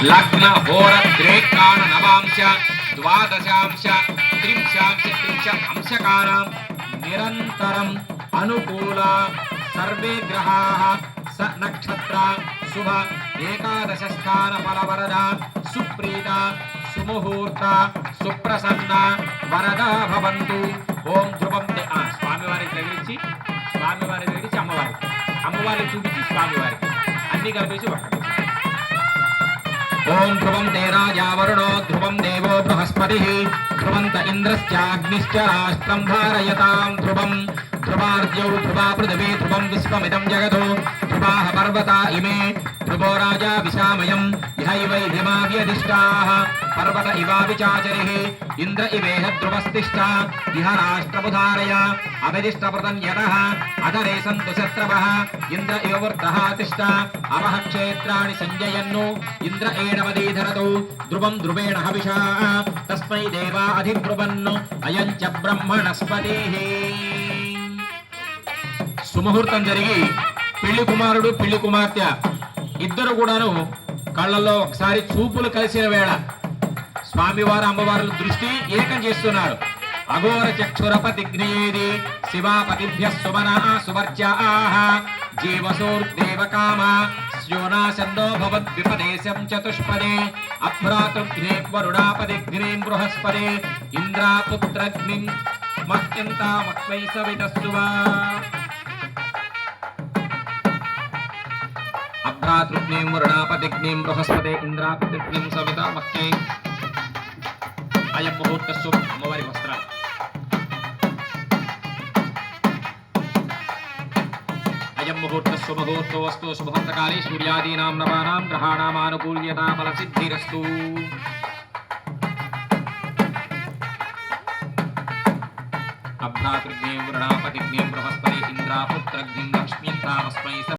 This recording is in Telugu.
లగ్న హోర త్రేకాణ నవాంశ ద్వాదశాంశ త్రింశాంశ అంశకానాం నిరంతరం అనుకూల సర్వే గ్రహాః స నక్షత్ర శుభ ఏకాదశ స్థాన ఫలవరద సుప్రీత సుముహూర్త సుప్రసన్న వరద భవంతు. ఓం ధ్రువం స్వామివారికి దగ్గరించి అమ్మవారికి చూపించి స్వామివారికి అన్ని కలిపేసి ఒక్కటి. ఓం ధ్రువం తే రాజా వరుణో ధ్రువం దేవో బృహస్పతిః ధ్రువంత ఇంద్రశ్చాగ్నిశ్చ రాష్ట్రం ధారయతాం ధ్రువం. ధ్రువార్జౌ ధ్రువా పృథివీ ధ్రువం విశ్వమిదం జగతో ధ్రువాః పర్వతా ఇమే ధ్రువో రాజా విశామయం ఇహైవైధిమావ్యధిష్టాః పర్వత ఇవావిచాచరిః ఇంద్ర ఇవేహ ధ్రువస్తిష్ఠ ఇహ రాష్ట్రముధారయ అభిదిష్టప్రతన్యతః అధరే సంతు శత్రవః ఇంద్ర ఇవ వృద్ధః తిష్ఠ అవః క్షేత్రాణి సంజయన్ను ఇంద్ర ఏణమదీధరతు ధ్రువం ధ్రువేణ హవిషా తస్మై దేవా అధిబ్రువన్ను అయం చ బ్రహ్మణస్పతిః. సుముహూర్తం జరిగి పెళ్లి కుమారుడు పెళ్లి కుమార్తె ఇద్దరు కూడాను కళ్ళల్లో ఒకసారి చూపులు కలిసిన వేళ స్వామివారు అమ్మవారుల దృష్టి ఏకం చేస్తున్నారు. అఘోర చక్షురపతిఘ్నేది శివాపతిభ్య సుమనా సువర్చాః జీవసోర్దేవకామ స్యోనాశందో భవద్విపదేశం చతుష్పదే అభ్రాతృఘ్నే వరుణాపతిఘ్నే బృహస్పదే ఇంద్రాపుత్రఘ్నిం మహ్యంతామక్వై సవితస్సువా. అభ్రాతృఘ్నిం వరుణాపతిఘ్నిం బృహస్పదే ఇంద్రాపుత్రఘ్నిం సవితా మహ్యై. అయం ముహూర్తస్సు అమ్మవారి వస్త్రాలు. అయం ముహూర్తస్సు ముహూర్తోస్తు శుభహంతకాలే సూర్యాదీనాం నవానాం గ్రహాణామానుకూల్యతా ఫలసిద్ధిరస్తు. అభ్రాతృఘ్నిం వరుణాపతిఘ్నిం బృహస్పదే ఇంద్రాపుత్రఘ్నిం లక్ష్మీం తామస్మై